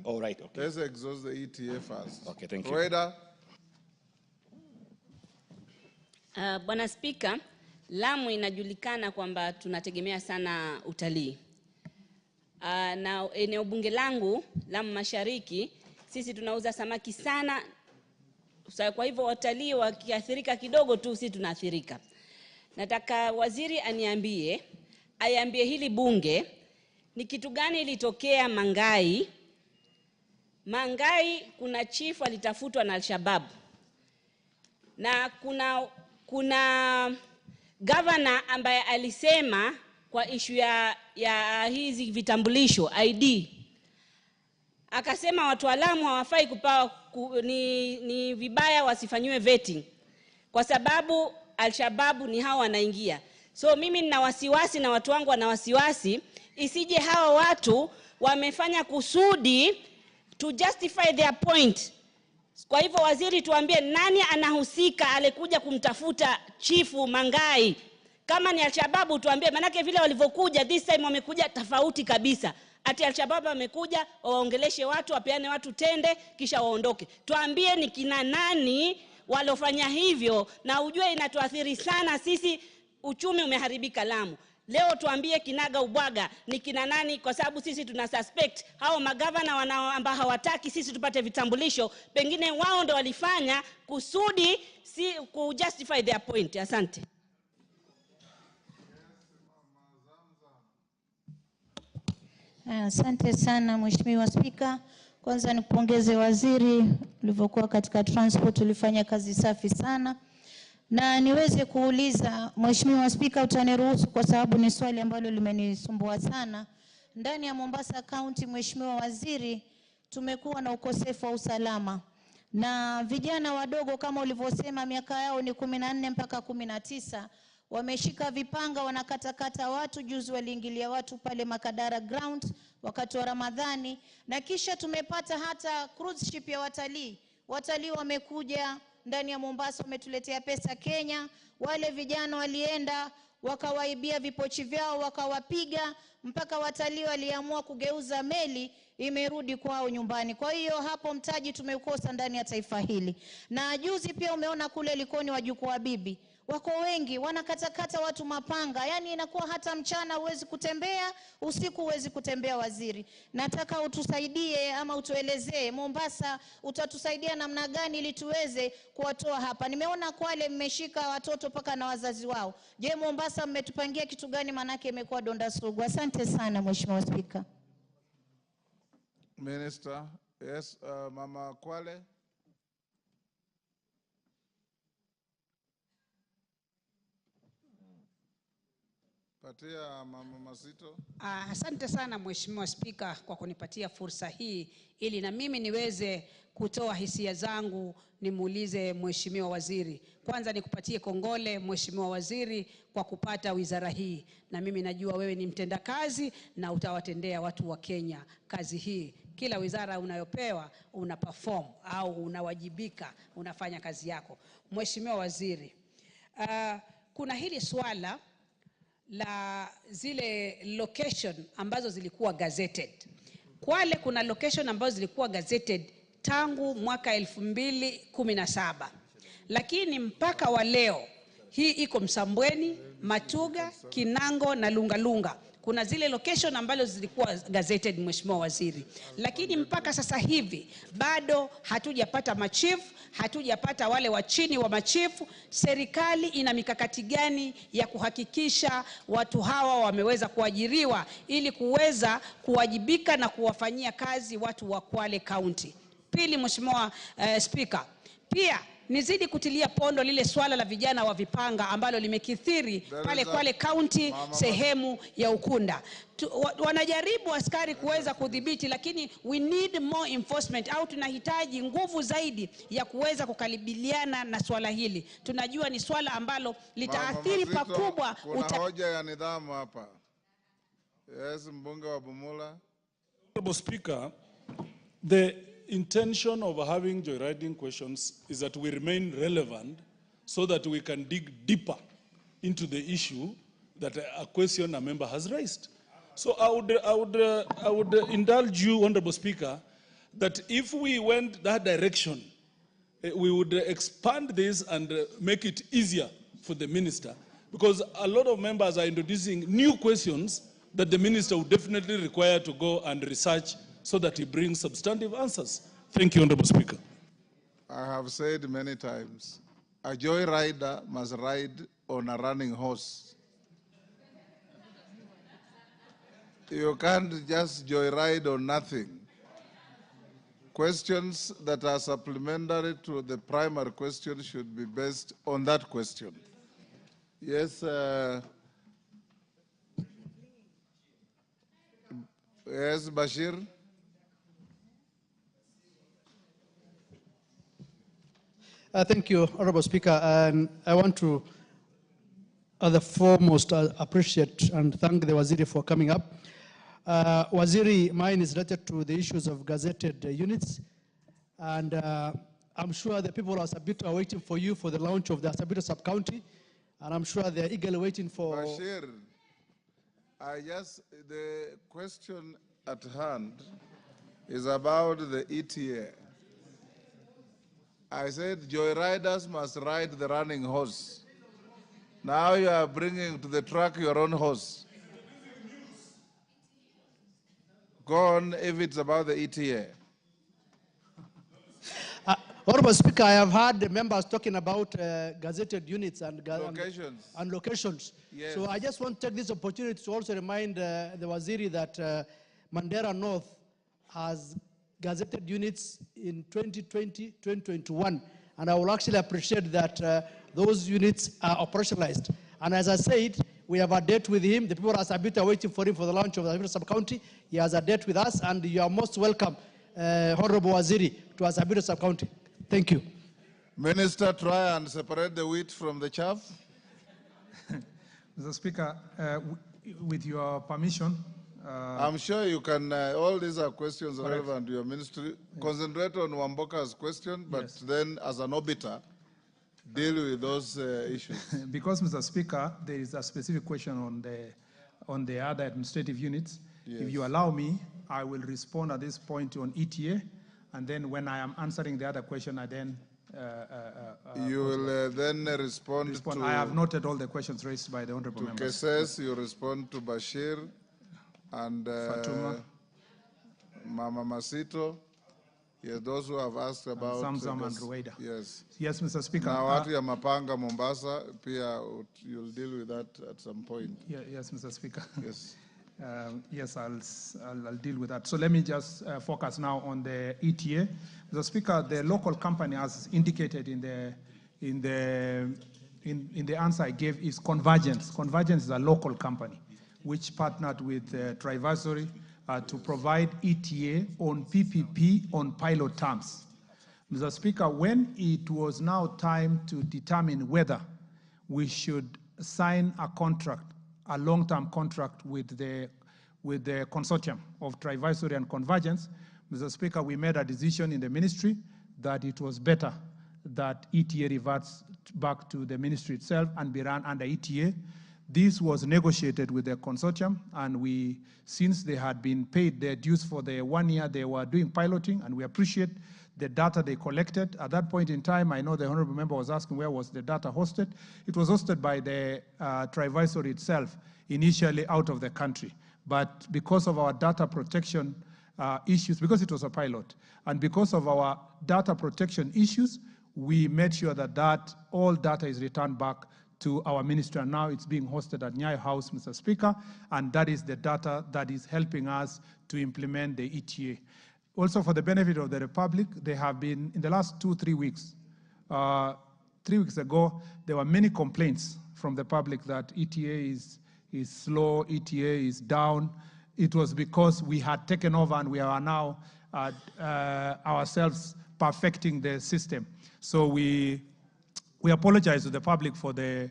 Oh, right, okay. Let's exhaust the ETA first. Okay, thank you. Ruweida. Bwana Spika, Lamu inajulikana kwamba tunategemea sana utalii. Na eneo bunge langu, Lamu Mashariki, sisi tunauza samaki sana. Kwa hivyo watalii wakiathirika kidogo tu, sisi tunaathirika. Nataka waziri aiambie hili bunge ni kitu gani ilitokea Mangai. Mangai kuna chief alitafutwa na Al-Shabab. Na kuna governor ambaye alisema kwa issue ya hizi vitambulisho ID. Akasema watu wa Lamu hawafai kupewa ni vibaya wasifanywe vetting kwa sababu Al-Shabab ni hao wanaingia. So mimi nina wasiwasi na watu wangu wana wasiwasi isije hawa watu wamefanya kusudi to justify their point. Kwa hivyo waziri tuambie nani anahusika alikuja kumtafuta chifu Mangai. Kama ni Al-Shabab tuambie, manake vile walivyokuja this time wamekuja tofauti kabisa. Ati Al-Shabab wamekuja waongeleshe watu, wapeane watu tende kisha waondoke. Tuambie ni kina nani walofanya hivyo, na ujue inatuathiri sana sisi, uchumi umeharibika Lamu. Leo tuambie kinaga ubwaga ni kina nani, kwa sababu sisi tuna suspect hao magavana ambao hawataki sisi tupate vitambulisho, pengine wao ndo walifanya kusudi si ku justify their point. Asante. Asante sana Mheshimiwa Spika. Kwanza nikupongeze waziri, ulivyokuwa katika transport ulifanya kazi safi sana. Na niweze kuuliza Mheshimiwa Spika, utaniruhusu kwa sababu ni swali ambalo limenisumbua sana. Ndani ya Mombasa County, Mheshimiwa Waziri, tumekuwa na ukosefu wa usalama. Na vijana wadogo kama ulivyosema miaka yao ni 14 mpaka 19, wameshika vipanga wanakatakata watu. Juzi waliingilia watu pale Makadara ground wakati wa Ramadhani, na kisha tumepata hata cruise ship ya watalii. Watalii wamekuja ndani ya Mombasa, wametuletea pesa Kenya. Wale vijana walienda wakawaibia vipochi vyao, wakawapiga, mpaka watalii waliamua kugeuza meli imerudi kwao nyumbani. Kwa hiyo hapo mtaji tumeukosa ndani ya taifa hili. Na juzi pia umeona kule Likoni wajukuu wa bibi wako wengi wanakatakata watu mapanga, yani inakuwa hata mchana huwezi kutembea, usiku huwezi kutembea. Waziri, nataka utusaidie ama utuelezee Mombasa utatusaidia namna gani ili tuweze kuwatoa hapa. Nimeona Kwale mmeshika watoto paka na wazazi wao. Je, Mombasa mmetupangia kitu gani, manake imekuwa donda sugu? Asante sana Mheshimiwa Spika. Minister, yes, Mama Kwale. Patia Mama Masito. Asante sana Mheshimiwa Spika kwa kunipatia fursa hii ili na mimi niweze kutoa hisia zangu, nimuulize Mheshimiwa Waziri. Kwanza nikupatie kongole Mheshimiwa Waziri kwa kupata wizara hii, na mimi najua wewe ni mtendakazi na utawatendea watu wa Kenya kazi hii. Kila wizara unayopewa una perform au unawajibika, unafanya kazi yako. Mheshimiwa Waziri, kuna hili swala la zile location ambazo zilikuwa gazetted. Kwale kuna location ambazo zilikuwa gazetted tangu mwaka 2017. Lakini mpaka wa leo hii iko Msambweni, Matuga, Kinango na Lungalunga. Kuna zile location ambazo zilikuwa gazetted Mheshimiwa Waziri. Lakini mpaka sasa hivi bado hatujapata machief, hatujapata wale wa chini wa machifu. Serikali ina mikakati gani ya kuhakikisha watu hawa wameweza kuajiriwa ili kuweza kuwajibika na kuwafanyia kazi watu wa Kwale County? Pili Mheshimiwa Speaker, pia nizidi kutilia pondo lile swala la vijana wa vipanga ambalo limekithiri pale Kwale County sehemu ya Ukunda. Wanajaribu askari kuweza kudhibiti, lakini we need more enforcement, au tunahitaji nguvu zaidi ya kuweza kukabiliana na swala hili. Tunajua ni swala ambalo litaathiri pakubwa. Kuna hoja ya nidhamu hapa. Yes, mbunge wa Bumula. Honorable Speaker, the intention of having joyriding questions is that we remain relevant so that we can dig deeper into the issue that a question a member has raised. So I would indulge you, Honorable Speaker, that if we went that direction, we would expand this and make it easier for the minister, because a lot of members are introducing new questions that the minister would definitely require to go and research so that he brings substantive answers. Thank you, Honorable Speaker. I have said many times, a joyrider must ride on a running horse. You can't just joyride on nothing. Questions that are supplementary to the primary question should be based on that question. Yes, yes, Bashir. Thank you, Honorable Speaker. And I want to, at the foremost, appreciate and thank the Waziri for coming up. Waziri, mine is related to the issues of gazetted units. And I'm sure the people of Sabito are waiting for you for the launch of the Sabito sub-county. And I'm sure they're eagerly waiting for... Bashir, the question at hand is about the ETA. I said joyriders must ride the running horse. Now you are bringing to the track your own horse. Go on if it's about the ETA. Honorable Speaker, I have heard the members talking about gazetted units and Locations. And locations. Yes. So I just want to take this opportunity to also remind the Waziri that Mandera North has gazetted units in 2020, 2021. And I will actually appreciate that those units are operationalized. And as I said, we have a date with him. The people of Sabito are waiting for him for the launch of the Sabito sub-county. He has a date with us, and you are most welcome, Honorable Waziri, to our Sabito sub-county. Thank you. Minister, try and separate the wheat from the chaff. Mr. Speaker, with your permission, I'm sure you can, all these are questions relevant to your ministry. Concentrate on Wamboka's question, but yes, then as an obiter, deal with those issues. because, Mr. Speaker, there is a specific question on the other administrative units. Yes. If you allow me, I will respond at this point on ETA, and then when I am answering the other question, I then... you will then respond to... I have noted all the questions raised by the honorable members. Keses, you respond to Bashir and Fatuma, Mama Masito. Yes, those who have asked about... Zamzam and Ruweida. Yes. Yes, Mr. Speaker. Now, watu ya Mapanga, Mombasa, Pia, you'll deal with that at some point. Yes, Mr. Speaker. Yes. Yes, I'll deal with that. So let me just focus now on the ETA. Mr. Speaker, the local company, as indicated in the answer I gave, is Convergence. Convergence is a local company which partnered with Trivasory to provide ETA on PPP on pilot terms. Mr. Speaker, when it was now time to determine whether we should sign a contract, a long-term contract with the consortium of Trivasory and Convergence, Mr. Speaker, we made a decision in the ministry that it was better that ETA reverts back to the ministry itself and be run under ETA. This was negotiated with the consortium, and since they had been paid their dues for the 1 year they were doing piloting, and we appreciate the data they collected. At that point in time, I know the honorable member was asking where was the data hosted. It was hosted by the Trivasory itself, initially out of the country. But because of our data protection issues, because it was a pilot, and because of our data protection issues, we made sure that all data is returned back to our ministry, and now it's being hosted at Nyayo House, Mr. Speaker, and that is the data that is helping us to implement the ETA. Also, for the benefit of the Republic, they have been, in the last 2-3 weeks, 3 weeks ago, there were many complaints from the public that ETA is slow, ETA is down. It was because we had taken over and we are now ourselves perfecting the system. So we apologize to the public for the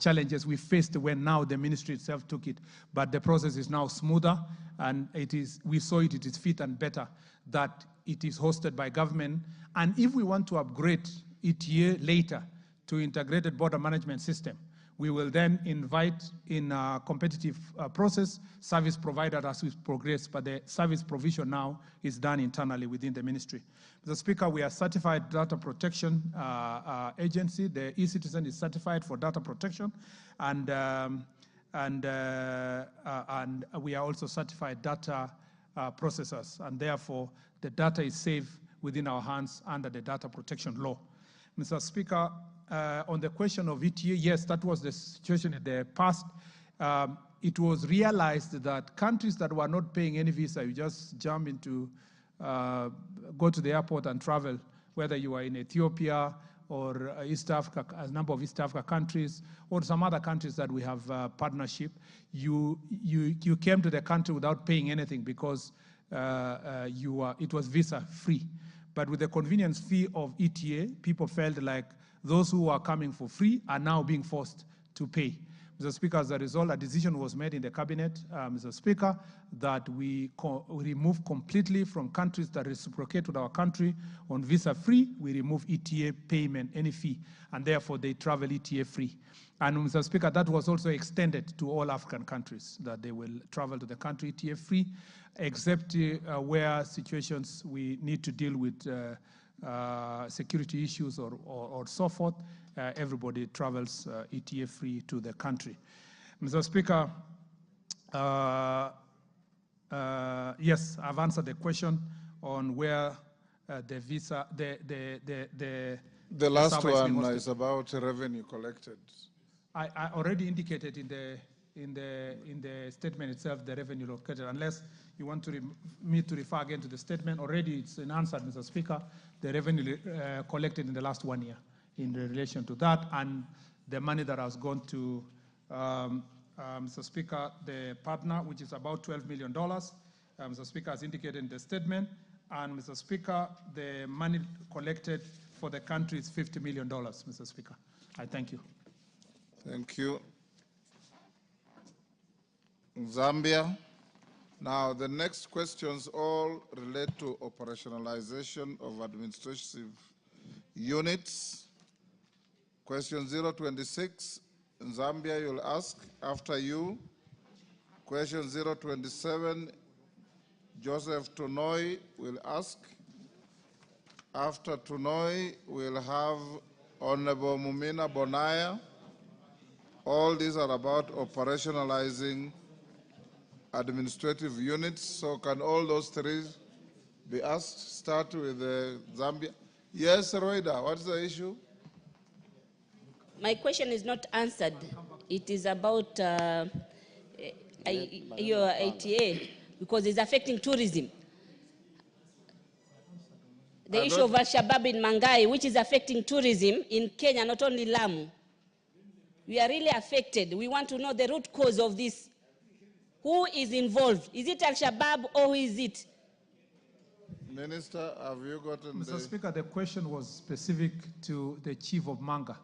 challenges we faced when now the ministry itself took it. But the process is now smoother, and we saw it is fit and better that it is hosted by government. And if we want to upgrade ETA later to integrated border management system, We will then invite in a competitive process service providers as we progress, but the service provision now is done internally within the ministry. Mr. Speaker, we are certified data protection agency. The e-citizen is certified for data protection, and we are also certified data processors, and therefore the data is safe within our hands under the data protection law. Mr. Speaker, on the question of ETA, yes, that was the situation in the past. It was realized that countries that were not paying any visa, you just jump into, go to the airport and travel, whether you are in Ethiopia or East Africa, a number of East Africa countries, or some other countries that we have partnership, you came to the country without paying anything because it was visa free. But with the convenience fee of ETA, people felt like those who are coming for free are now being forced to pay. Mr. Speaker, as a result, a decision was made in the cabinet, Mr. Speaker, that we remove completely from countries that reciprocate with our country on visa free, we remove ETA payment, any fee, and therefore they travel ETA free. And Mr. Speaker, that was also extended to all African countries, that they will travel to the country ETA free, except where situations we need to deal with security issues or so forth, everybody travels ETA free to the country. Mr. Speaker, yes, I've answered the question on where the visa, the last one is about revenue collected. I already indicated in the statement itself the revenue located, unless you want me to refer again to the statement. Already it's an answer, Mr. Speaker, the revenue collected in the last 1 year in relation to that, and the money that has gone to, Mr. Speaker, the partner, which is about $12 million. Mr. Speaker has indicated in the statement, and Mr. Speaker, the money collected for the country is $50 million, Mr. Speaker. I thank you. Thank you. Zambia. Now, the next questions all relate to operationalization of administrative units. Question 026, Zambia, you'll ask. After you, question 027, Joseph Tunoi will ask. After Tunoi, we'll have Honorable Mumina Bonaya. All these are about operationalizing administrative units. So can all those three be asked? Start with Zambia. Yes, Ruweida, what's the issue? My question is not answered. It is about your ATA, because it's affecting tourism. The issue of Al-Shabab in Mangai, which is affecting tourism in Kenya, not only Lamu. We are really affected. We want to know the root cause of this. Who is involved? Is it Al-Shabab or who is it? Minister, have you gotten Mr. Speaker, the question was specific to the chief of Manga.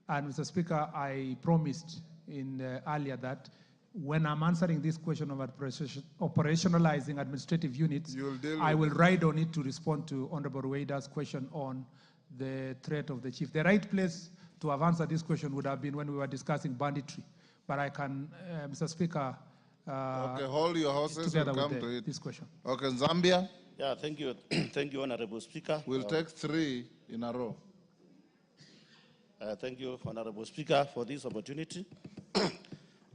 And Mr. Speaker, I promised earlier that when I'm answering this question of operationalizing administrative units, I will ride on it to respond to Honorable Ruweida's question on the threat of the chief. The right place to have answered this question would have been when we were discussing banditry. But I can, Mr. Speaker, okay, hold your horses and come to it. This question. Okay, Zambia. Yeah, thank you. Thank you, Honorable Speaker. We'll take 3 in a row. Thank you, Honorable Speaker, for this opportunity.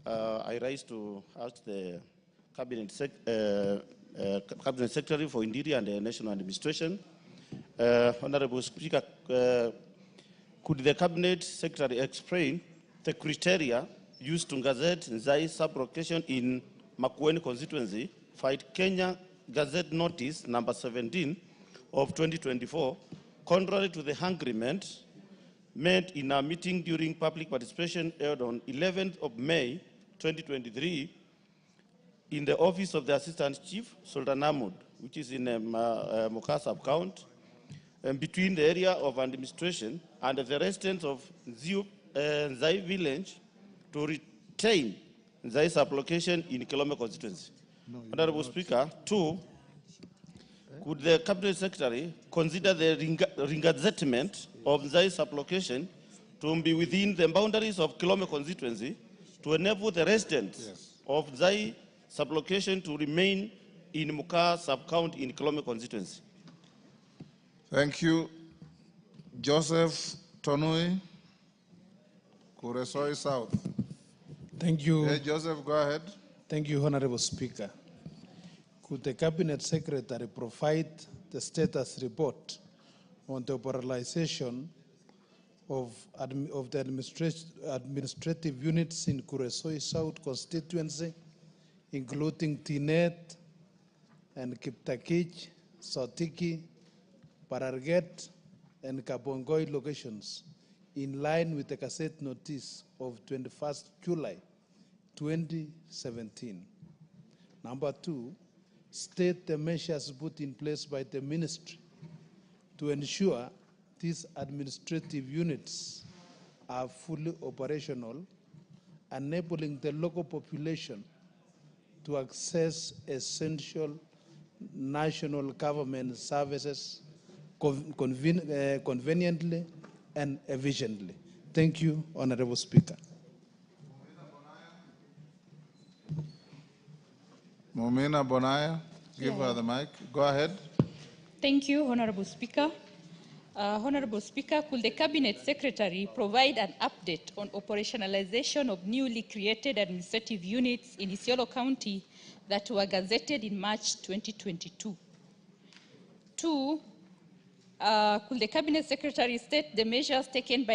I rise to ask the Cabinet Secretary for Interior and the National Administration. Honorable Speaker, could the Cabinet Secretary explain the criteria used to gazette Nzai sub-location in Makueni constituency, Fight Kenya Gazette Notice number 17 of 2024, contrary to the agreement made in a meeting during public participation held on 11th of May 2023 in the office of the Assistant Chief, Sultan Ahmud, which is in Moka sub-count, between the area of administration and the residents of Nzai village to retain Nzai sub-location in Kilome constituency. Honorable Speaker, 2, could the Cabinet Secretary consider the regazettement of Nzai sub-location to be within the boundaries of Kilome constituency to enable the residents of Zai sublocation to remain in Muka sub-county in Kilome constituency. Thank you. Joseph Tonui, Kuresoi South. Thank you. Hey, Joseph, go ahead. Thank you, Honorable Speaker. Could the Cabinet Secretary provide the status report on the operationalization of the administrative units in Kuresoi South constituency, including Tinet and Kiptakich, Sotiki, Pararget, and Kabongoi locations, in line with the cassette notice of 21st July 2017. Number 2, state the measures put in place by the ministry to ensure these administrative units are fully operational, enabling the local population to access essential national government services conveniently and efficiently. Thank you, Honorable Speaker. Momina Bonaya, give her the mic. Go ahead. Thank you, Honorable Speaker. Honorable Speaker, could the Cabinet Secretary provide an update on operationalization of newly created administrative units in Isiolo County that were gazetted in March 2022? 2, could the Cabinet Secretary state the measures taken by